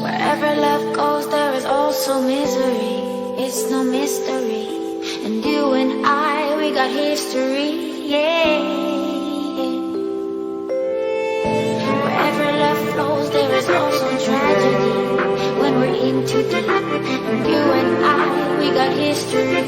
Wherever love goes, there is also misery. It's no mystery. And you and I, we got history, yeah. Wherever love flows, there is also tragedy. When we're in too deep, and you and I, we got history,